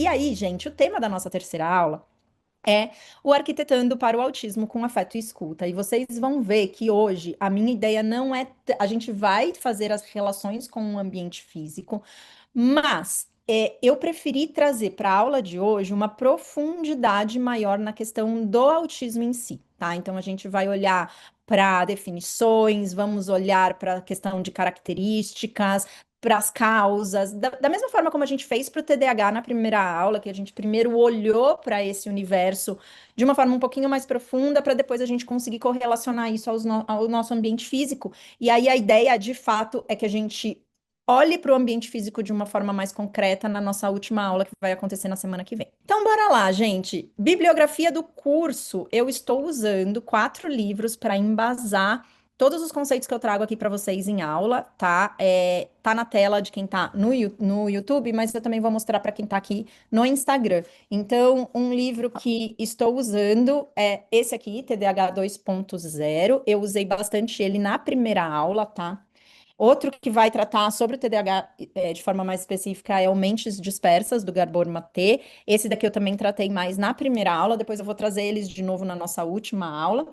aí, gente, o tema da nossa terceira aula é o Arquitetando para o Autismo com Afeto e Escuta. E vocês vão ver que hoje a minha ideia não é. A gente vai fazer as relações com o ambiente físico, mas eu preferi trazer para a aula de hoje uma profundidade maior na questão do autismo em si, tá? Então a gente vai olhar para definições, vamos olhar para a questão de características, para as causas, da mesma forma como a gente fez para o TDAH na primeira aula, que a gente primeiro olhou para esse universo de uma forma um pouquinho mais profunda, para depois a gente conseguir correlacionar isso ao nosso ambiente físico. E aí a ideia, de fato, é que a gente olhe para o ambiente físico de uma forma mais concreta na nossa última aula, que vai acontecer na semana que vem. Então, bora lá, gente. Bibliografia do curso. Eu estou usando 4 livros para embasar todos os conceitos que eu trago aqui para vocês em aula, tá? Tá na tela de quem tá no YouTube, mas eu também vou mostrar para quem tá aqui no Instagram. Então, um livro que estou usando é esse aqui, TDAH 2.0. Eu usei bastante ele na primeira aula, tá? Outro que vai tratar sobre o TDAH de forma mais específica é o Mentes Dispersas, do Gabor Maté. Esse daqui eu também tratei mais na primeira aula, depois eu vou trazer eles de novo na nossa última aula.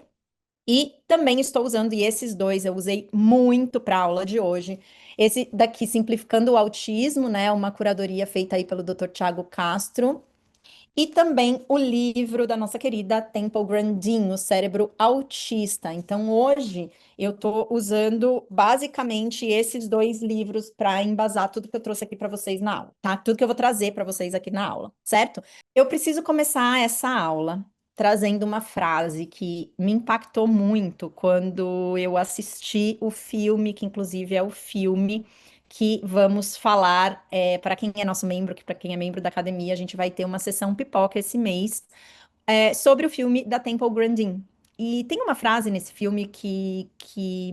E também estou usando, e esses dois eu usei muito para a aula de hoje. Esse daqui, Simplificando o Autismo, né? Uma curadoria feita aí pelo Dr. Tiago Castro. E também o livro da nossa querida Temple Grandin, O Cérebro Autista. Então, hoje eu estou usando basicamente esses 2 livros para embasar tudo que eu trouxe aqui para vocês na aula, tá? Tudo que eu vou trazer para vocês aqui na aula, certo? Eu preciso começar essa aula trazendo uma frase que me impactou muito quando eu assisti o filme, que inclusive é o filme que vamos falar para quem é nosso membro, que para quem é membro da academia, a gente vai ter uma sessão pipoca esse mês sobre o filme da Temple Grandin. E tem uma frase nesse filme que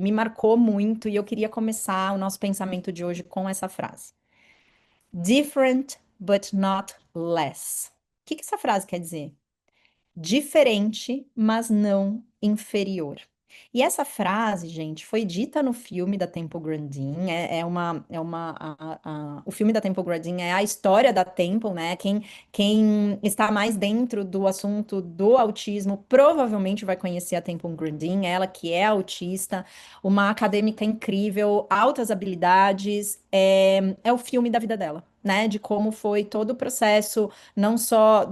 me marcou muito e eu queria começar o nosso pensamento de hoje com essa frase. Different, but not less. O que essa frase quer dizer? Diferente, mas não inferior. E essa frase, gente, foi dita no filme da Temple Grandin. O filme da Temple Grandin é a história da Temple, né? Quem está mais dentro do assunto do autismo provavelmente vai conhecer a Temple Grandin, ela que é autista, uma acadêmica incrível, altas habilidades. É o filme da vida dela, né? De como foi todo o processo, não só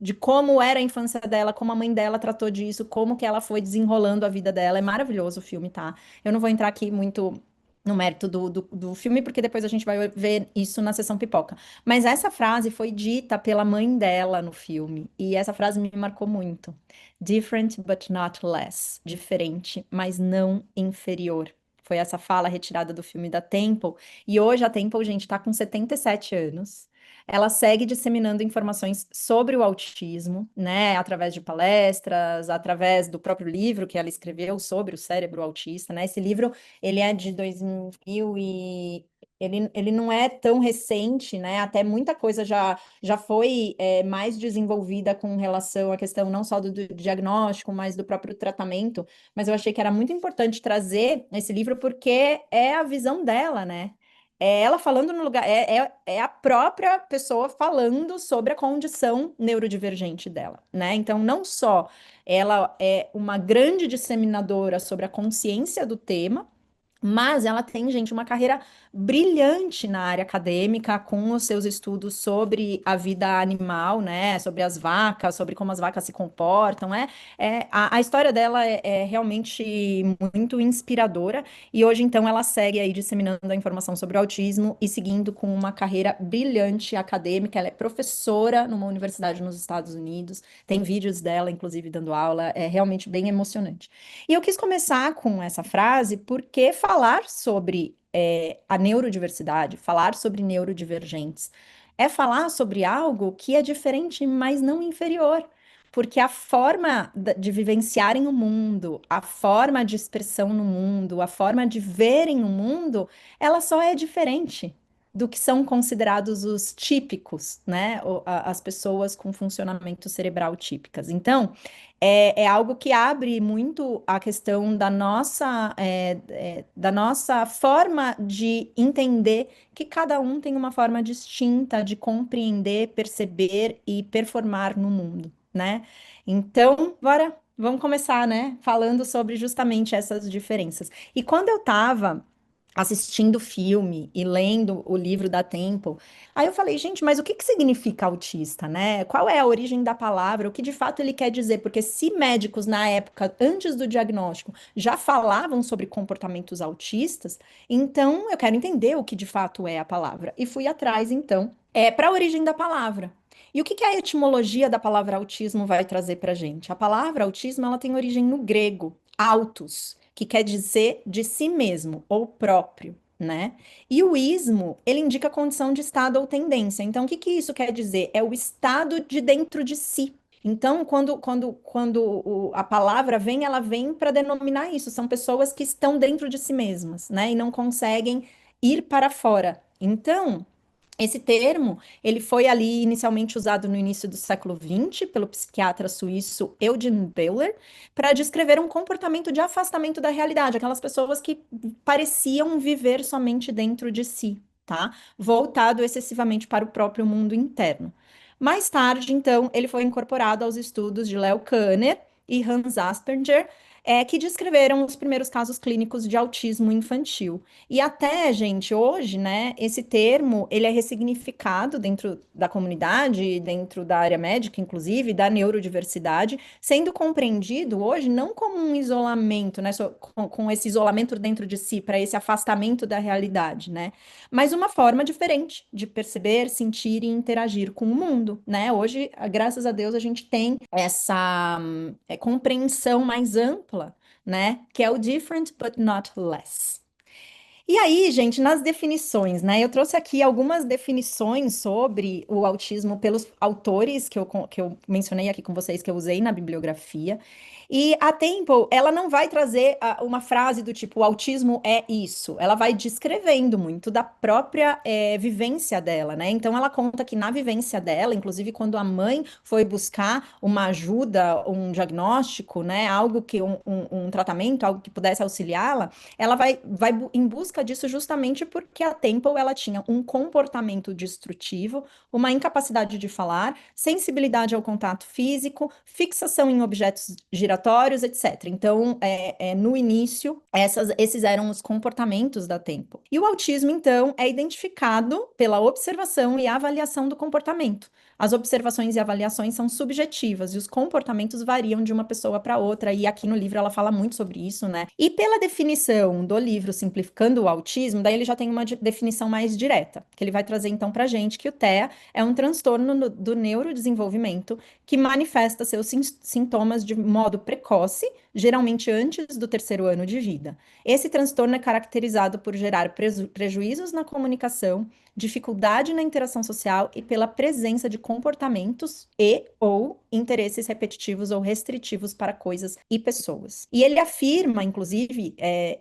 de como era a infância dela, como a mãe dela tratou disso, como que ela foi desenrolando a vida dela. É maravilhoso o filme, tá? Eu não vou entrar aqui muito no mérito do filme, porque depois a gente vai ver isso na sessão pipoca. Mas essa frase foi dita pela mãe dela no filme, e essa frase me marcou muito. Different but not less. Diferente, mas não inferior. Foi essa fala retirada do filme da Temple. E hoje a Temple, gente, tá com 77 anos. Ela segue disseminando informações sobre o autismo, né, através de palestras, através do próprio livro que ela escreveu sobre o cérebro autista, né? Esse livro, ele é de 2000 e ele não é tão recente, né? Até muita coisa já foi mais desenvolvida com relação à questão não só do diagnóstico, mas do próprio tratamento. Mas eu achei que era muito importante trazer esse livro porque é a visão dela, né? É ela falando no lugar, é a própria pessoa falando sobre a condição neurodivergente dela, né? Então, não só ela é uma grande disseminadora sobre a consciência do tema, mas ela tem, gente, uma carreira brilhante na área acadêmica, com os seus estudos sobre a vida animal, né? Sobre as vacas, sobre como as vacas se comportam. A história dela é realmente muito inspiradora. E hoje, então, ela segue aí disseminando a informação sobre o autismo e seguindo com uma carreira brilhante acadêmica. Ela é professora numa universidade nos Estados Unidos. Tem vídeos dela, inclusive, dando aula. É realmente bem emocionante. E eu quis começar com essa frase porque falar sobre a neurodiversidade, falar sobre neurodivergentes, é falar sobre algo que é diferente, mas não inferior. Porque a forma de vivenciarem o mundo, a forma de expressão no mundo, a forma de verem o mundo, ela só é diferente. do que são considerados os típicos, né? As pessoas com funcionamento cerebral típicas. Então, é algo que abre muito a questão da nossa forma de entender que cada um tem uma forma distinta de compreender, perceber e performar no mundo, né? Então, bora, vamos começar, né? Falando sobre justamente essas diferenças. E quando eu estava assistindo o filme e lendo o livro da Temple, aí eu falei, gente, mas o que que significa autista, né? Qual é a origem da palavra? O que de fato ele quer dizer? Porque se médicos na época, antes do diagnóstico, já falavam sobre comportamentos autistas, então eu quero entender o que de fato é a palavra. E fui atrás, então, para a origem da palavra. E o que que a etimologia da palavra autismo vai trazer para a gente? A palavra autismo, ela tem origem no grego, autos, que quer dizer de si mesmo ou próprio, né? E o ismo, ele indica condição de estado ou tendência. Então, o que que isso quer dizer? É o estado de dentro de si. Então, quando a palavra vem, ela vem para denominar isso. São pessoas que estão dentro de si mesmas, né? E não conseguem ir para fora. Então, esse termo, ele foi ali inicialmente usado no início do século XX pelo psiquiatra suíço Eugen Beuler para descrever um comportamento de afastamento da realidade, aquelas pessoas que pareciam viver somente dentro de si, tá? Voltado excessivamente para o próprio mundo interno. Mais tarde, então, ele foi incorporado aos estudos de Leo Kanner e Hans Asperger, que descreveram os primeiros casos clínicos de autismo infantil. E até, gente, hoje, né, esse termo, ele é ressignificado dentro da comunidade, dentro da área médica, inclusive, da neurodiversidade, sendo compreendido hoje não como um isolamento, né, com esse isolamento dentro de si, para esse afastamento da realidade, né, mas uma forma diferente de perceber, sentir e interagir com o mundo, né? Hoje, graças a Deus, a gente tem essa compreensão mais ampla, né? Que é o different but not less. E aí, gente, nas definições, né? Eu trouxe aqui algumas definições sobre o autismo pelos autores que eu mencionei aqui com vocês, que eu usei na bibliografia. E a Temple, ela não vai trazer uma frase do tipo, o autismo é isso. Ela vai descrevendo muito da própria vivência dela, né? Então, ela conta que na vivência dela, inclusive quando a mãe foi buscar uma ajuda, um diagnóstico, né? Algo que, um tratamento, algo que pudesse auxiliá-la, ela vai em busca disso justamente porque a Temple ela tinha um comportamento destrutivo, uma incapacidade de falar, sensibilidade ao contato físico, fixação em objetos giratórios, etc. Então, no início, esses eram os comportamentos da Temple. E o autismo, então, é identificado pela observação e avaliação do comportamento. As observações e avaliações são subjetivas e os comportamentos variam de uma pessoa para outra, e aqui no livro ela fala muito sobre isso, né? E pela definição do livro Simplificando o Autismo, daí ele já tem uma definição mais direta, que ele vai trazer então para gente que o TEA é um transtorno do neurodesenvolvimento que manifesta seus sintomas de modo precoce, geralmente antes do terceiro ano de vida. Esse transtorno é caracterizado por gerar prejuízos na comunicação, dificuldade na interação social e pela presença de comportamentos e ou interesses repetitivos ou restritivos para coisas e pessoas. E ele afirma, inclusive,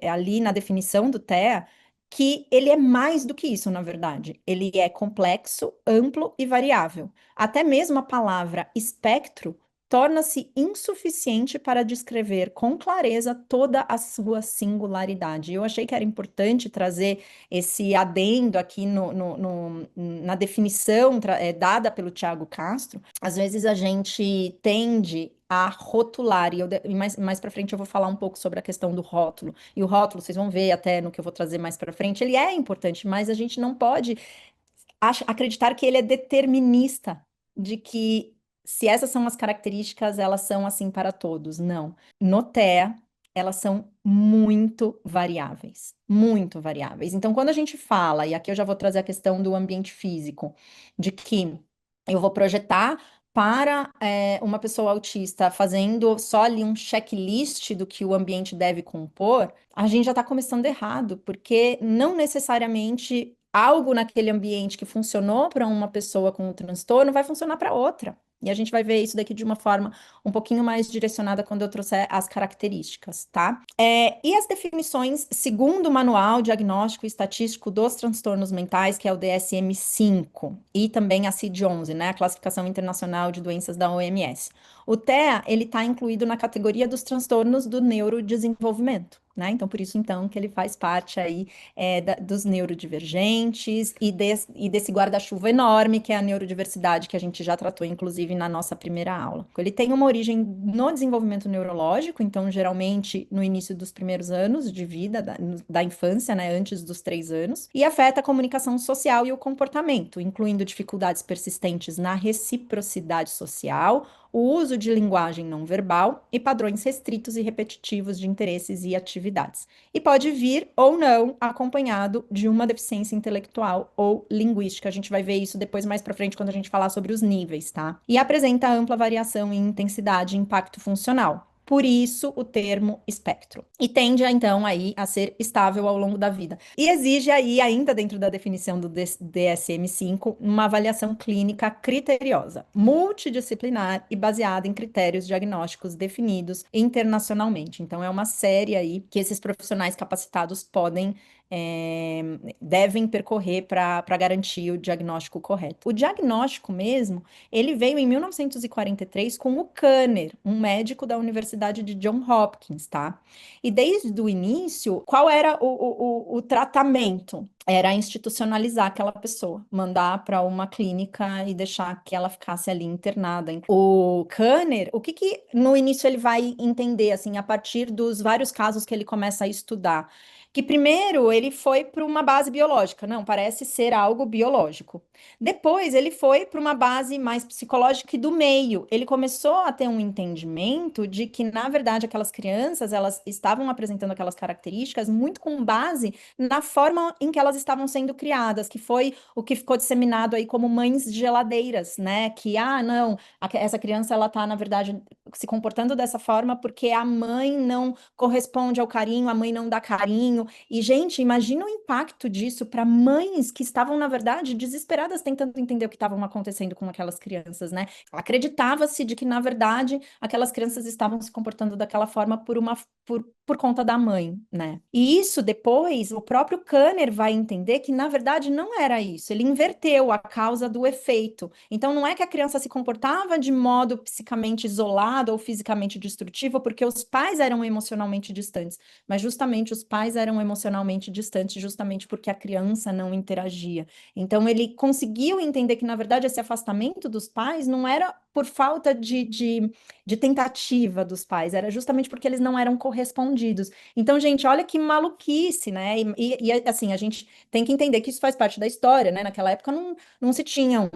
ali na definição do TEA, que ele é mais do que isso, na verdade. Ele é complexo, amplo e variável. Até mesmo a palavra espectro torna-se insuficiente para descrever com clareza toda a sua singularidade. Eu achei que era importante trazer esse adendo aqui na definição dada pelo Tiago Castro. Às vezes a gente tende a rotular, e mais para frente eu vou falar um pouco sobre a questão do rótulo. E o rótulo, vocês vão ver até no que eu vou trazer mais para frente, ele é importante, mas a gente não pode acreditar que ele é determinista, de que se essas são as características, elas são assim para todos. Não. No TEA, elas são muito variáveis, muito variáveis. Então, quando a gente fala, e aqui eu já vou trazer a questão do ambiente físico, de que eu vou projetar para uma pessoa autista fazendo só ali um checklist do que o ambiente deve compor, a gente já está começando errado, porque não necessariamente algo naquele ambiente que funcionou para uma pessoa com um transtorno vai funcionar para outra. E a gente vai ver isso daqui de uma forma um pouquinho mais direcionada quando eu trouxer as características, tá? E as definições, segundo o Manual Diagnóstico e Estatístico dos Transtornos Mentais, que é o DSM-5, e também a CID-11, né, a Classificação Internacional de Doenças da OMS. O TEA, ele está incluído na categoria dos transtornos do neurodesenvolvimento, né? Então, por isso, então, que ele faz parte aí dos neurodivergentes e desse guarda-chuva enorme que é a neurodiversidade, que a gente já tratou, inclusive, na nossa primeira aula. Ele tem uma origem no desenvolvimento neurológico, então, geralmente, no início dos primeiros anos de vida, da infância, né, antes dos 3 anos, e afeta a comunicação social e o comportamento, incluindo dificuldades persistentes na reciprocidade social, o uso de linguagem não verbal e padrões restritos e repetitivos de interesses e atividades. E pode vir ou não acompanhado de uma deficiência intelectual ou linguística. A gente vai ver isso depois mais para frente quando a gente falar sobre os níveis, tá? E apresenta ampla variação em intensidade e impacto funcional. Por isso, o termo espectro. E tende, então, aí a ser estável ao longo da vida. E exige aí, ainda dentro da definição do DSM-5, uma avaliação clínica criteriosa, multidisciplinar e baseada em critérios diagnósticos definidos internacionalmente. Então, é uma série aí que esses profissionais capacitados devem percorrer para garantir o diagnóstico correto. O diagnóstico mesmo, ele veio em 1943 com o Kanner, um médico da Universidade de Johns Hopkins, tá? E desde o início, qual era o tratamento? Era institucionalizar aquela pessoa, mandar para uma clínica e deixar que ela ficasse ali internada. O Kanner, o que que no início ele vai entender, assim, a partir dos vários casos que ele começa a estudar? Que primeiro ele foi para uma base biológica, não, parece ser algo biológico. Depois ele foi para uma base mais psicológica e do meio. Ele começou a ter um entendimento de que, na verdade, aquelas crianças, elas estavam apresentando aquelas características muito com base na forma em que elas estavam sendo criadas, que foi o que ficou disseminado aí como mães geladeiras, né? Que, não, essa criança, ela tá, na verdade, se comportando dessa forma porque a mãe não corresponde ao carinho, a mãe não dá carinho. E, gente, imagina o impacto disso para mães que estavam, na verdade, desesperadas tentando entender o que estavam acontecendo com aquelas crianças, né? Acreditava-se de que, na verdade, aquelas crianças estavam se comportando daquela forma por conta da mãe, né? E isso depois, o próprio Kanner vai entender que, na verdade, não era isso. Ele inverteu a causa do efeito. Então, não é que a criança se comportava de modo psicamente isolado ou fisicamente destrutivo porque os pais eram emocionalmente distantes, mas justamente os pais eram emocionalmente distantes justamente porque a criança não interagia. Então, ele conseguiu entender que, na verdade, esse afastamento dos pais não era por falta de tentativa dos pais, era justamente porque eles não eram correspondidos. Então, gente, olha que maluquice, né? Assim, a gente tem que entender que isso faz parte da história, né? Naquela época não se tinham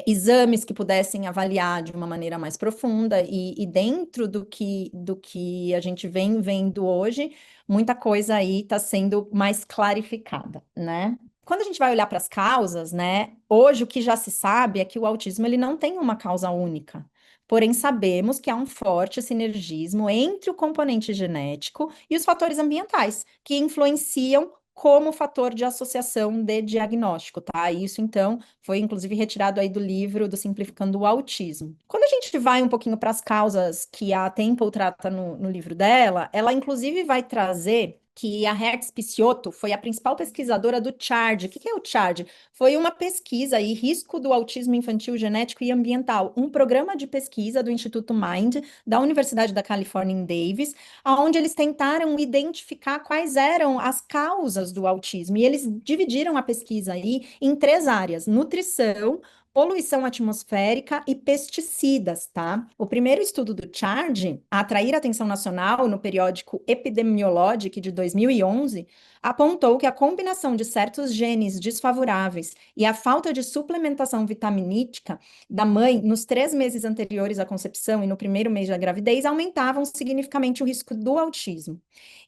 exames que pudessem avaliar de uma maneira mais profunda, e dentro do que a gente vem vendo hoje, muita coisa aí está sendo mais clarificada, né? Quando a gente vai olhar para as causas, né, hoje o que já se sabe é que o autismo ele não tem uma causa única. Porém, sabemos que há um forte sinergismo entre o componente genético e os fatores ambientais, que influenciam como fator de associação de diagnóstico, tá? Isso, então, foi inclusive retirado aí do livro do Simplificando o Autismo. Quando a gente vai um pouquinho para as causas que a Temple trata no livro dela, ela inclusive vai trazer que a Rex Picciotto foi a principal pesquisadora do CHARD. O que é o CHARD? Foi uma pesquisa aí, risco do autismo infantil genético e ambiental, um programa de pesquisa do Instituto Mind, da Universidade da Califórnia em Davis, onde eles tentaram identificar quais eram as causas do autismo. E eles dividiram a pesquisa aí em 3 áreas: nutrição, poluição atmosférica e pesticidas, tá? O primeiro estudo do CHARD, a atrair a atenção nacional no periódico Epidemiologic de 2011, apontou que a combinação de certos genes desfavoráveis e a falta de suplementação vitaminítica da mãe nos 3 meses anteriores à concepção e no primeiro mês da gravidez aumentavam significativamente o risco do autismo.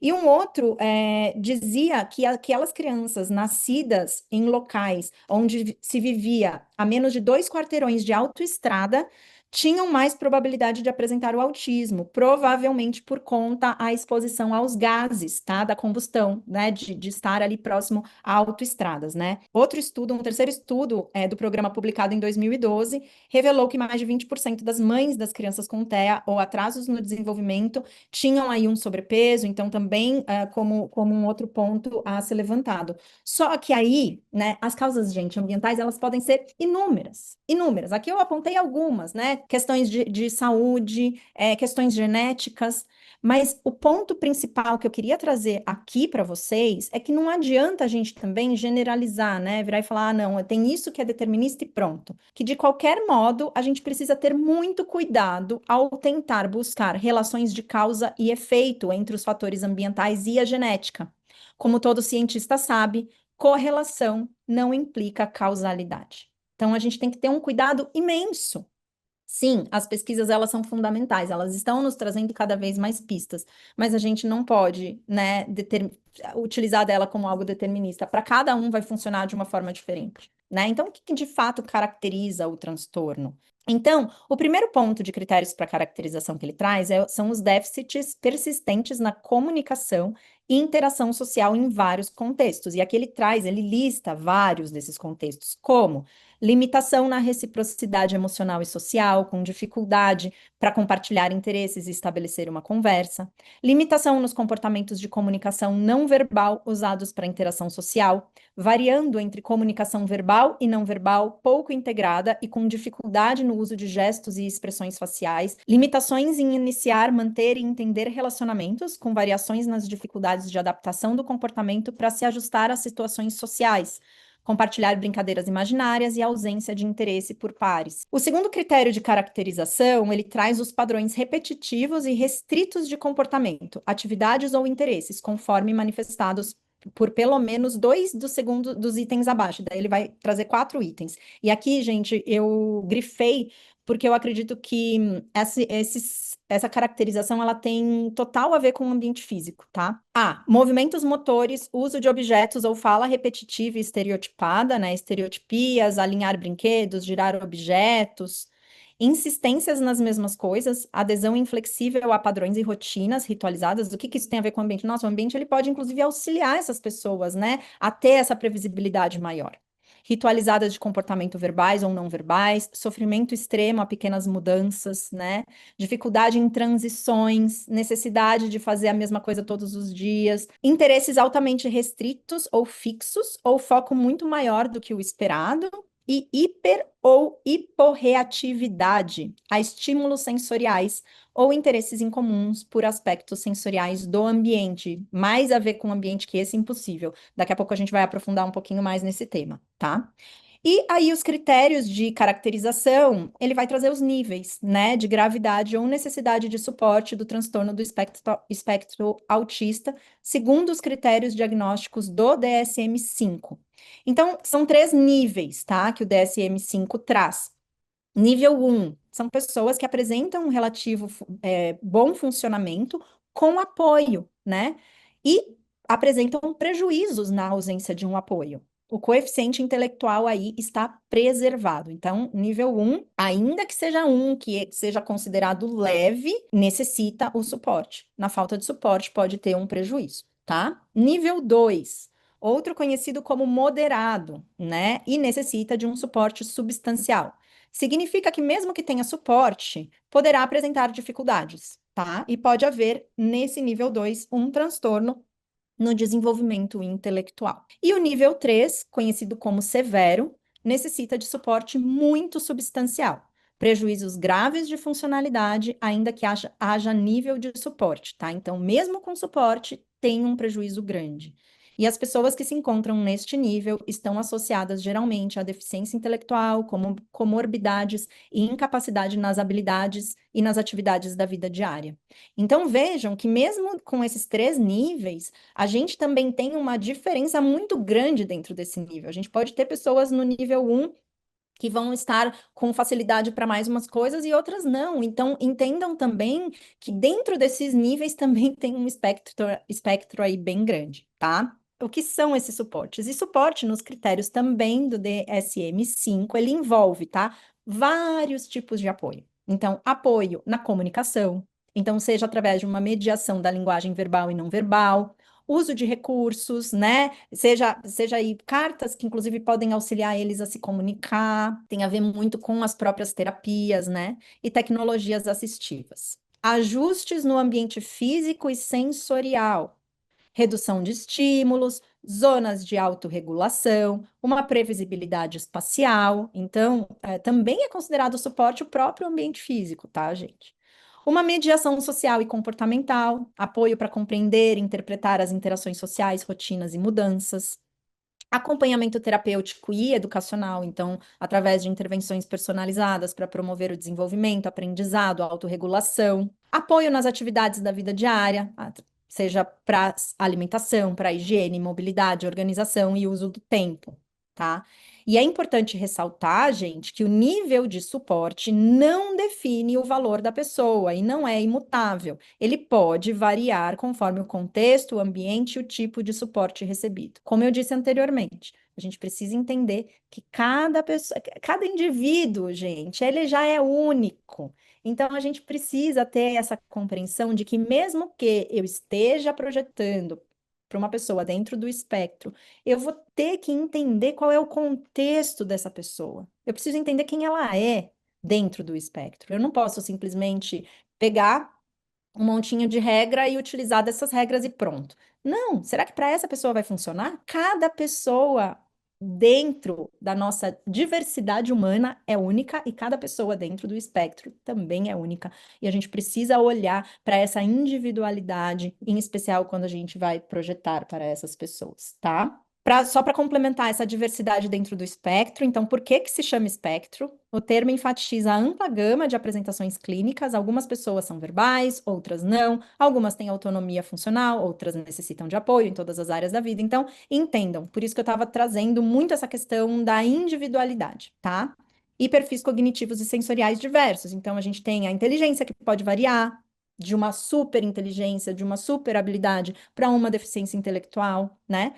E um outro dizia que aquelas crianças nascidas em locais onde se vivia a menos de 2 quarteirões de autoestrada tinham mais probabilidade de apresentar o autismo, provavelmente por conta a exposição aos gases, tá, da combustão, né, de estar ali próximo a autoestradas, né. Outro estudo, um terceiro estudo do programa publicado em 2012, revelou que mais de 20% das mães das crianças com TEA ou atrasos no desenvolvimento tinham aí um sobrepeso, então também como um outro ponto a ser levantado. Só que aí, né, as causas, gente, ambientais, elas podem ser inúmeras, inúmeras. Aqui eu apontei algumas, né, questões de saúde, questões genéticas, mas o ponto principal que eu queria trazer aqui para vocês é que não adianta a gente também generalizar, né, virar e falar, ah, não, tem isso que é determinista e pronto. Que de qualquer modo, a gente precisa ter muito cuidado ao tentar buscar relações de causa e efeito entre os fatores ambientais e a genética. Como todo cientista sabe, correlação não implica causalidade. Então, a gente tem que ter um cuidado imenso. Sim, as pesquisas elas são fundamentais, elas estão nos trazendo cada vez mais pistas, mas a gente não pode, né, utilizar dela como algo determinista. Para cada um vai funcionar de uma forma diferente, né? Então, o que de fato caracteriza o transtorno? Então, o primeiro ponto de critérios para caracterização que ele traz são os déficits persistentes na comunicação e interação social em vários contextos. E aqui ele lista vários desses contextos, como limitação na reciprocidade emocional e social, com dificuldade para compartilhar interesses e estabelecer uma conversa, limitação nos comportamentos de comunicação não verbal usados para interação social, variando entre comunicação verbal e não verbal, pouco integrada e com dificuldade no uso de gestos e expressões faciais, limitações em iniciar, manter e entender relacionamentos, com variações nas dificuldades de adaptação do comportamento para se ajustar às situações sociais, compartilhar brincadeiras imaginárias e ausência de interesse por pares. O segundo critério de caracterização, ele traz os padrões repetitivos e restritos de comportamento, atividades ou interesses, conforme manifestados por pelo menos dois dos itens abaixo. Daí ele vai trazer 4 itens. E aqui, gente, eu grifei porque eu acredito que essa caracterização ela tem total a ver com o ambiente físico, tá? Movimentos motores, uso de objetos ou fala repetitiva e estereotipada, né? Estereotipias, alinhar brinquedos, girar objetos, insistências nas mesmas coisas, adesão inflexível a padrões e rotinas ritualizadas. O que que isso tem a ver com o ambiente? Nossa, o ambiente ele pode inclusive auxiliar essas pessoas, né, a ter essa previsibilidade maior. Ritualizadas de comportamento verbais ou não verbais, sofrimento extremo a pequenas mudanças, né? Dificuldade em transições, necessidade de fazer a mesma coisa todos os dias, interesses altamente restritos ou fixos, ou foco muito maior do que o esperado, e hiper ou hiporreatividade a estímulos sensoriais ou interesses incomuns por aspectos sensoriais do ambiente, mais a ver com o ambiente que esse impossível. Daqui a pouco a gente vai aprofundar um pouquinho mais nesse tema, tá? E aí, os critérios de caracterização, ele vai trazer os níveis, né, de gravidade ou necessidade de suporte do transtorno do espectro autista, segundo os critérios diagnósticos do DSM-5. Então, são 3 níveis, tá, que o DSM-5 traz. Nível 1 são pessoas que apresentam um relativo bom funcionamento com apoio, né? E apresentam prejuízos na ausência de um apoio. O coeficiente intelectual aí está preservado. Então, nível 1, ainda que seja que seja considerado leve, necessita o suporte. Na falta de suporte, pode ter um prejuízo, tá? Nível 2, outro conhecido como moderado, né? E necessita de um suporte substancial. Significa que, mesmo que tenha suporte, poderá apresentar dificuldades, tá? E pode haver, nesse nível 2, um transtorno no desenvolvimento intelectual. E o nível 3, conhecido como severo, necessita de suporte muito substancial. Prejuízos graves de funcionalidade, ainda que haja nível de suporte, tá? Então, mesmo com suporte, tem um prejuízo grande. E as pessoas que se encontram neste nível estão associadas geralmente à deficiência intelectual, como comorbidades e incapacidade nas habilidades e nas atividades da vida diária. Então, vejam que mesmo com esses 3 níveis, a gente também tem uma diferença muito grande dentro desse nível. A gente pode ter pessoas no nível 1 que vão estar com facilidade para mais umas coisas e outras não. Então, entendam também que dentro desses níveis também tem um espectro aí bem grande, tá? O que são esses suportes? E suporte nos critérios também do DSM-5, ele envolve, tá? Vários tipos de apoio. Então, apoio na comunicação. Então, seja através de uma mediação da linguagem verbal e não verbal, uso de recursos, né? Seja aí cartas que, inclusive, podem auxiliar eles a se comunicar, tem a ver muito com as próprias terapias, né? E tecnologias assistivas. Ajustes no ambiente físico e sensorial, redução de estímulos, zonas de autorregulação, uma previsibilidade espacial. Então, também é considerado suporte o próprio ambiente físico, tá, gente? Uma mediação social e comportamental, apoio para compreender e interpretar as interações sociais, rotinas e mudanças. Acompanhamento terapêutico e educacional, então, através de intervenções personalizadas para promover o desenvolvimento, aprendizado, autorregulação, apoio nas atividades da vida diária, seja para alimentação, para higiene, mobilidade, organização e uso do tempo, tá? E é importante ressaltar, gente, que o nível de suporte não define o valor da pessoa e não é imutável. Ele pode variar conforme o contexto, o ambiente e o tipo de suporte recebido. Como eu disse anteriormente, a gente precisa entender que cada pessoa, cada indivíduo, gente, ele já é único. Então, a gente precisa ter essa compreensão de que, mesmo que eu esteja projetando para uma pessoa dentro do espectro, eu vou ter que entender qual é o contexto dessa pessoa. Eu preciso entender quem ela é dentro do espectro. Eu não posso simplesmente pegar um montinho de regra e utilizar dessas regras e pronto. Não, será que para essa pessoa vai funcionar? Cada pessoa dentro da nossa diversidade humana é única e cada pessoa dentro do espectro também é única. E a gente precisa olhar para essa individualidade, em especial quando a gente vai projetar para essas pessoas, tá? Só para complementar essa diversidade dentro do espectro, então, por que que se chama espectro? O termo enfatiza a ampla gama de apresentações clínicas. Algumas pessoas são verbais, outras não. Algumas têm autonomia funcional, outras necessitam de apoio em todas as áreas da vida. Então, entendam. Por isso que eu estava trazendo muito essa questão da individualidade, tá? E perfis cognitivos e sensoriais diversos. Então, a gente tem a inteligência que pode variar de uma super inteligência, de uma super habilidade para uma deficiência intelectual, né?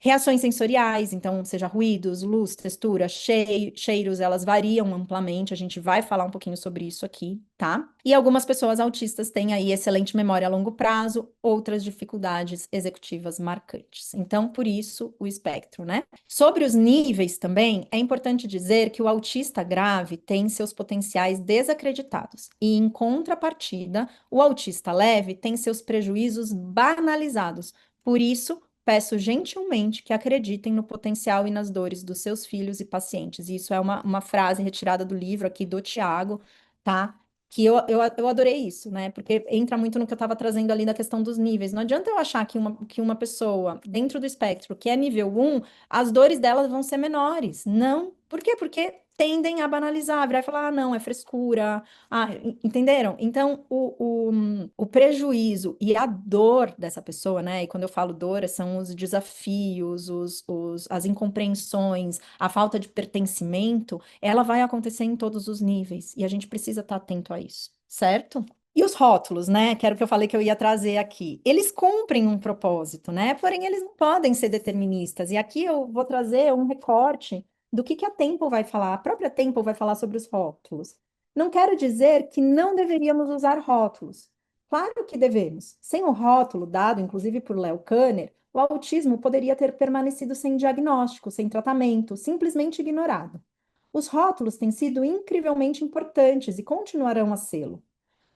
Reações sensoriais, então, seja ruídos, luz, textura, cheiros, elas variam amplamente. A gente vai falar um pouquinho sobre isso aqui, tá? E algumas pessoas autistas têm aí excelente memória a longo prazo, outras dificuldades executivas marcantes. Então, por isso, o espectro, né? Sobre os níveis também, é importante dizer que o autista grave tem seus potenciais desacreditados. E, em contrapartida, o autista leve tem seus prejuízos banalizados. Por isso, peço gentilmente que acreditem no potencial e nas dores dos seus filhos e pacientes. E isso é uma frase retirada do livro aqui do Tiago, tá? Que eu adorei isso, né? Porque entra muito no que eu estava trazendo ali da questão dos níveis. Não adianta eu achar que uma pessoa dentro do espectro que é nível um, as dores delas vão ser menores. Não. Por quê? Porque tendem a banalizar, virar e falar, ah, não, é frescura. Ah, entenderam? Então, o prejuízo e a dor dessa pessoa, né? E quando eu falo dor, são os desafios, as incompreensões, a falta de pertencimento, ela vai acontecer em todos os níveis. E a gente precisa estar atento a isso, certo? E os rótulos, né? Que era o que eu falei que eu ia trazer aqui. Eles cumprem um propósito, né? Porém, eles não podem ser deterministas. E aqui eu vou trazer um recorte do que a Tempo vai falar. A própria Tempo vai falar sobre os rótulos. Não quero dizer que não deveríamos usar rótulos. Claro que devemos. Sem o rótulo dado, inclusive por Léo Kanner, o autismo poderia ter permanecido sem diagnóstico, sem tratamento, simplesmente ignorado. Os rótulos têm sido incrivelmente importantes e continuarão a sê-lo.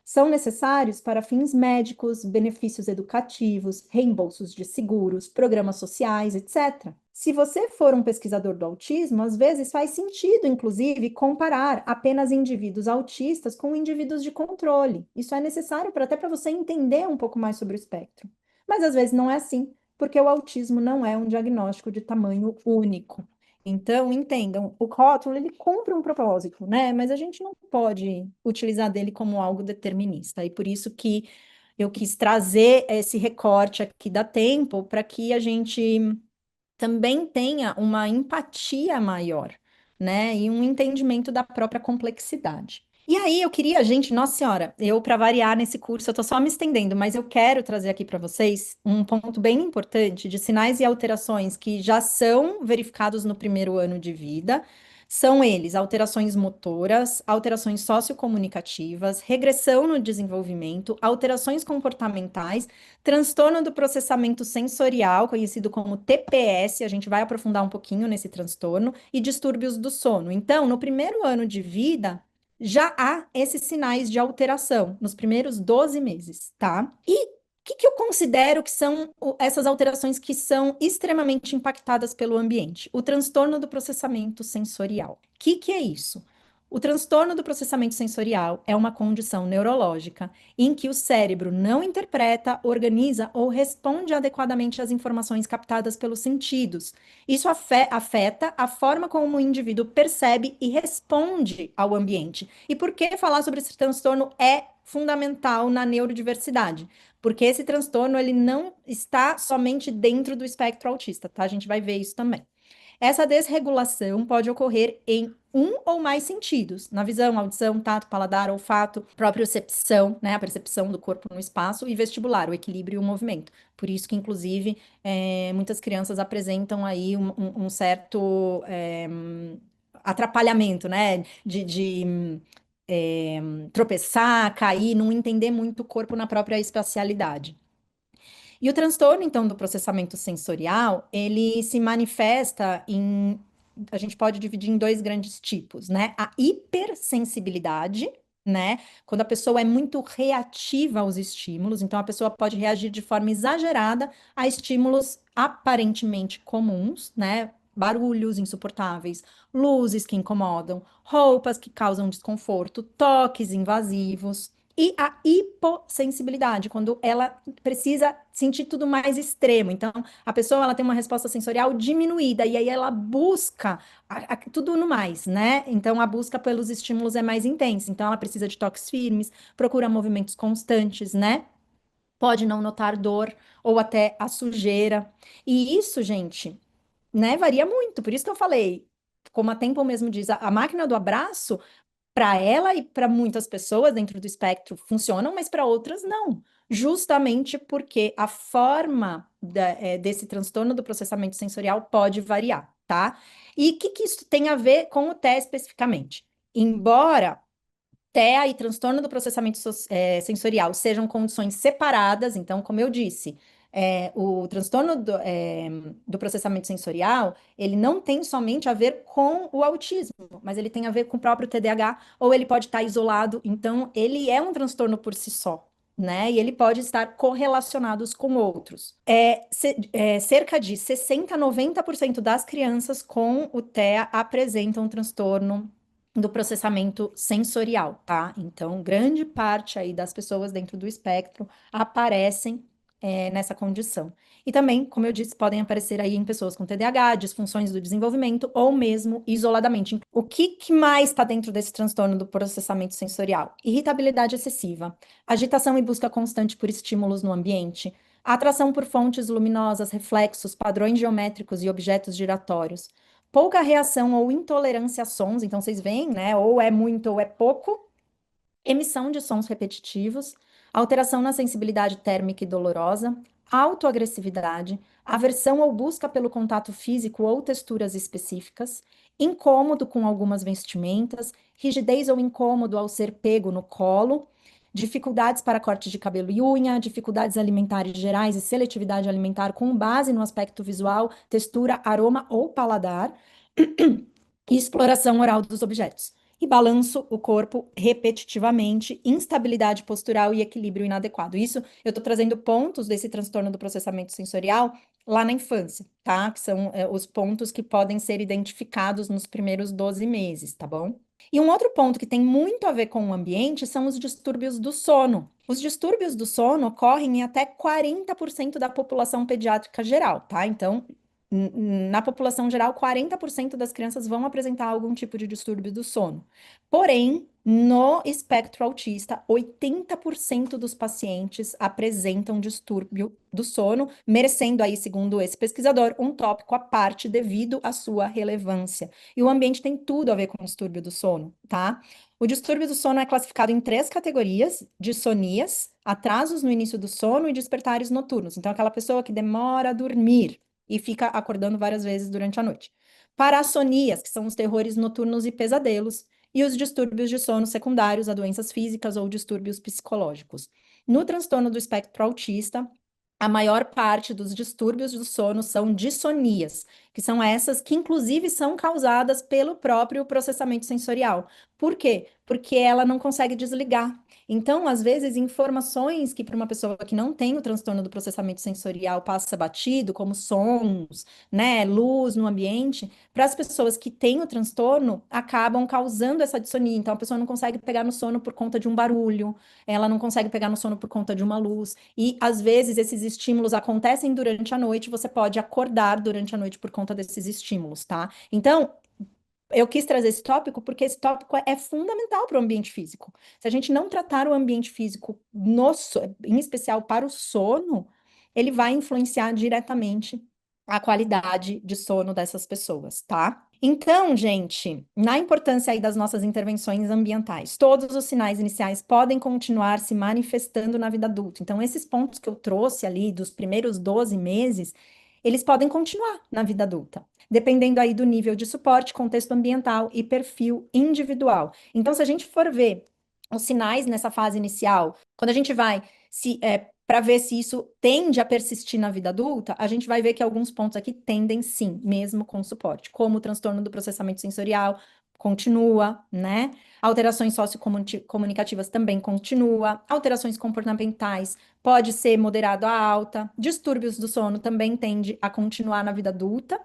São necessários para fins médicos, benefícios educativos, reembolsos de seguros, programas sociais, etc. Se você for um pesquisador do autismo, às vezes faz sentido, inclusive, comparar apenas indivíduos autistas com indivíduos de controle. Isso é necessário até para você entender um pouco mais sobre o espectro. Mas às vezes não é assim, porque o autismo não é um diagnóstico de tamanho único. Então, entendam, o rótulo ele cumpre um propósito, né? Mas a gente não pode utilizar dele como algo determinista. E por isso que eu quis trazer esse recorte aqui da Tempo para que a gente também tenha uma empatia maior, né? E um entendimento da própria complexidade. E aí eu queria, gente, nossa senhora, eu para variar nesse curso, eu tô só me estendendo, mas eu quero trazer aqui para vocês um ponto bem importante de sinais e alterações que já são verificados no primeiro ano de vida, São eles alterações motoras, alterações sociocomunicativas, regressão no desenvolvimento, alterações comportamentais, transtorno do processamento sensorial, conhecido como TPS, a gente vai aprofundar um pouquinho nesse transtorno, e distúrbios do sono. Então, no primeiro ano de vida, já há esses sinais de alteração, nos primeiros 12 meses, tá? E que eu considero que são essas alterações que são extremamente impactadas pelo ambiente? O transtorno do processamento sensorial. O que é isso? O transtorno do processamento sensorial é uma condição neurológica em que o cérebro não interpreta, organiza ou responde adequadamente às informações captadas pelos sentidos. Isso afeta a forma como o indivíduo percebe e responde ao ambiente. E por que falar sobre esse transtorno é fundamental na neurodiversidade? Porque esse transtorno ele não está somente dentro do espectro autista, tá? A gente vai ver isso também. Essa desregulação pode ocorrer em um ou mais sentidos, na visão, audição, tato, paladar, olfato, propriocepção, né, a percepção do corpo no espaço, e vestibular, o equilíbrio e o movimento. Por isso que, inclusive, muitas crianças apresentam aí um certo atrapalhamento, né, é, tropeçar, cair, não entender muito o corpo na própria espacialidade. E o transtorno, então, do processamento sensorial, ele se manifesta em, a gente pode dividir em dois grandes tipos, né? A hipersensibilidade, né? Quando a pessoa é muito reativa aos estímulos, então a pessoa pode reagir de forma exagerada a estímulos aparentemente comuns, né? Barulhos insuportáveis, luzes que incomodam, roupas que causam desconforto, toques invasivos. E a hipossensibilidade, quando ela precisa sentir tudo mais extremo. Então, a pessoa ela tem uma resposta sensorial diminuída e aí ela busca tudo no mais, né? Então, a busca pelos estímulos é mais intensa. Então, ela precisa de toques firmes, procura movimentos constantes, né? Pode não notar dor ou até a sujeira. E isso, gente, né, varia muito. Por isso que eu falei, como a Temple mesmo diz, a máquina do abraço para ela e para muitas pessoas dentro do espectro funcionam, mas para outras não. Justamente porque a forma desse transtorno do processamento sensorial pode variar, tá? E o que isso tem a ver com o TEA especificamente? Embora TEA e transtorno do processamento sensorial sejam condições separadas, então, como eu disse, o transtorno do processamento sensorial, ele não tem somente a ver com o autismo, mas ele tem a ver com o próprio TDAH, ou ele pode estar isolado, então ele é um transtorno por si só, né? E ele pode estar correlacionados com outros. Cerca de 60 a 90% das crianças com o TEA apresentam transtorno do processamento sensorial, tá? Então, grande parte aí das pessoas dentro do espectro aparecem nessa condição. E também, como eu disse, podem aparecer aí em pessoas com TDAH, disfunções do desenvolvimento ou mesmo isoladamente. O que mais está dentro desse transtorno do processamento sensorial? Irritabilidade excessiva, agitação e busca constante por estímulos no ambiente, atração por fontes luminosas, reflexos, padrões geométricos e objetos giratórios, pouca reação ou intolerância a sons, então vocês veem, né? Ou é muito ou é pouco, emissão de sons repetitivos, alteração na sensibilidade térmica e dolorosa, autoagressividade, aversão ou busca pelo contato físico ou texturas específicas, incômodo com algumas vestimentas, rigidez ou incômodo ao ser pego no colo, dificuldades para corte de cabelo e unha, dificuldades alimentares gerais e seletividade alimentar com base no aspecto visual, textura, aroma ou paladar, e exploração oral dos objetos. E balanço o corpo repetitivamente, instabilidade postural e equilíbrio inadequado. Isso eu estou trazendo pontos desse transtorno do processamento sensorial lá na infância, tá? Que são os pontos que podem ser identificados nos primeiros 12 meses, tá bom? E um outro ponto que tem muito a ver com o ambiente são os distúrbios do sono. Os distúrbios do sono ocorrem em até 40% da população pediátrica geral, tá? Então, na população geral, 40% das crianças vão apresentar algum tipo de distúrbio do sono. Porém, no espectro autista, 80% dos pacientes apresentam distúrbio do sono, merecendo aí, segundo esse pesquisador, um tópico à parte devido à sua relevância. E o ambiente tem tudo a ver com o distúrbio do sono, tá? O distúrbio do sono é classificado em três categorias: dissonias, atrasos no início do sono e despertares noturnos. Então, aquela pessoa que demora a dormir. e fica acordando várias vezes durante a noite. Parassonias, que são os terrores noturnos e pesadelos, e os distúrbios de sono secundários a doenças físicas ou distúrbios psicológicos. No transtorno do espectro autista, a maior parte dos distúrbios do sono são dissonias, que são essas que, inclusive, são causadas pelo próprio processamento sensorial. Por quê? Porque ela não consegue desligar. Então, às vezes, informações que para uma pessoa que não tem o transtorno do processamento sensorial passa batido, como sons, né, luz no ambiente, para as pessoas que têm o transtorno, acabam causando essa dissonia. Então, a pessoa não consegue pegar no sono por conta de um barulho, ela não consegue pegar no sono por conta de uma luz. E às vezes esses estímulos acontecem durante a noite, você pode acordar durante a noite por conta desses estímulos, tá? Então, eu quis trazer esse tópico porque esse tópico é fundamental para o ambiente físico. Se a gente não tratar o ambiente físico, em especial para o sono, ele vai influenciar diretamente a qualidade de sono dessas pessoas, tá? Então, gente, na importância aí das nossas intervenções ambientais, todos os sinais iniciais podem continuar se manifestando na vida adulta. Então, esses pontos que eu trouxe ali dos primeiros 12 meses, eles podem continuar na vida adulta, dependendo aí do nível de suporte, contexto ambiental e perfil individual. Então, se a gente for ver os sinais nessa fase inicial, quando a gente vai se para ver se isso tende a persistir na vida adulta, a gente vai ver que alguns pontos aqui tendem sim, mesmo com suporte, como o transtorno do processamento sensorial continua, né? Alterações sociocomunicativas também continua, alterações comportamentais pode ser moderado a alta, distúrbios do sono também tende a continuar na vida adulta.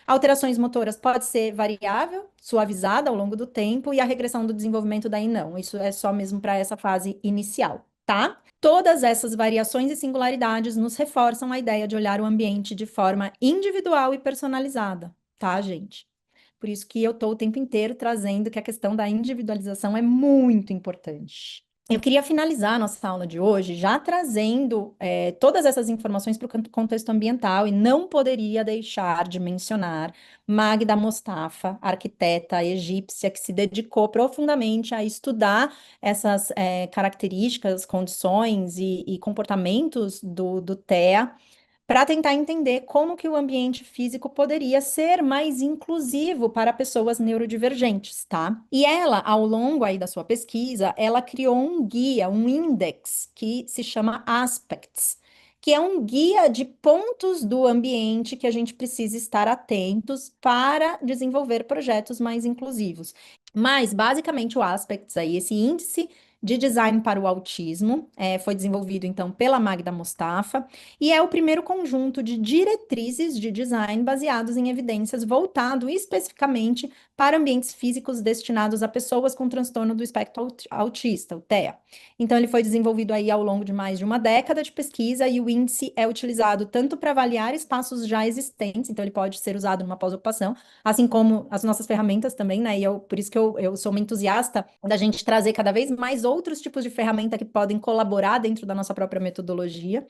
Alterações motoras pode ser variável, suavizada ao longo do tempo, e a regressão do desenvolvimento daí não. Isso é só mesmo para essa fase inicial, tá? Todas essas variações e singularidades nos reforçam a ideia de olhar o ambiente de forma individual e personalizada, tá, gente? Por isso que eu estou o tempo inteiro trazendo que a questão da individualização é muito importante. Eu queria finalizar a nossa aula de hoje já trazendo todas essas informações para o contexto ambiental e não poderia deixar de mencionar Magda Mostafa, arquiteta egípcia que se dedicou profundamente a estudar essas características, condições e comportamentos do TEA para tentar entender como que o ambiente físico poderia ser mais inclusivo para pessoas neurodivergentes, tá? E ela, ao longo aí da sua pesquisa, ela criou um guia, um index que se chama Aspects, que é um guia de pontos do ambiente que a gente precisa estar atentos para desenvolver projetos mais inclusivos. Mas, basicamente, o Aspects aí, esse índice de design para o autismo, foi desenvolvido então pela Magda Mustafa, e é o primeiro conjunto de diretrizes de design baseados em evidências voltado especificamente para ambientes físicos destinados a pessoas com transtorno do espectro autista, o TEA. Então, ele foi desenvolvido aí ao longo de mais de uma década de pesquisa e o índice é utilizado tanto para avaliar espaços já existentes, então ele pode ser usado numa pós-ocupação, assim como as nossas ferramentas também, né? E por isso que eu sou uma entusiasta da gente trazer cada vez mais outros tipos de ferramenta que podem colaborar dentro da nossa própria metodologia,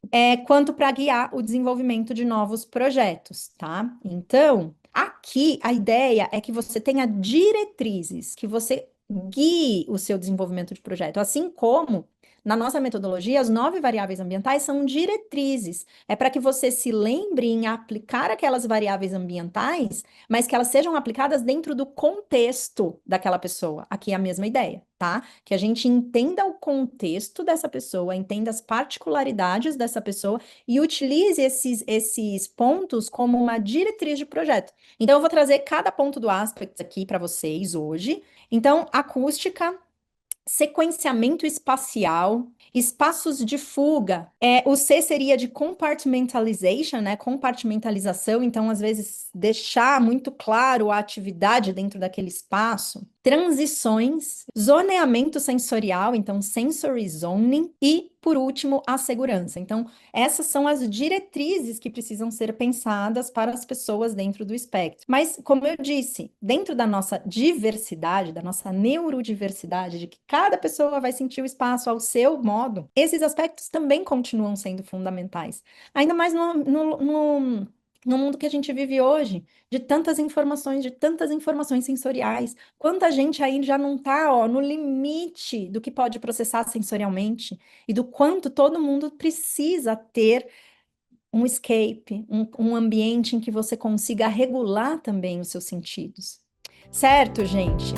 quanto para guiar o desenvolvimento de novos projetos, tá? Então, aqui a ideia é que você tenha diretrizes, que você guie o seu desenvolvimento de projeto, assim como na nossa metodologia, as 9 variáveis ambientais são diretrizes. É para que você se lembre em aplicar aquelas variáveis ambientais, mas que elas sejam aplicadas dentro do contexto daquela pessoa. Aqui é a mesma ideia, tá? Que a gente entenda o contexto dessa pessoa, entenda as particularidades dessa pessoa e utilize esses pontos como uma diretriz de projeto. Então, eu vou trazer cada ponto do Aspects aqui para vocês hoje. Então, acústica, sequenciamento espacial, espaços de fuga. O C seria de compartmentalization, né? Compartimentalização, então, às vezes, deixar muito claro a atividade dentro daquele espaço. Transições, zoneamento sensorial, então, sensory zoning, e, por último, a segurança. Então, essas são as diretrizes que precisam ser pensadas para as pessoas dentro do espectro. Mas, como eu disse, dentro da nossa diversidade, da nossa neurodiversidade, de que cada pessoa vai sentir o espaço ao seu modo, esses aspectos também continuam sendo fundamentais. Ainda mais no mundo que a gente vive hoje, de tantas informações sensoriais. Quanta gente aí já não está, ó, no limite do que pode processar sensorialmente e do quanto todo mundo precisa ter um escape, um ambiente em que você consiga regular também os seus sentidos. Certo, gente?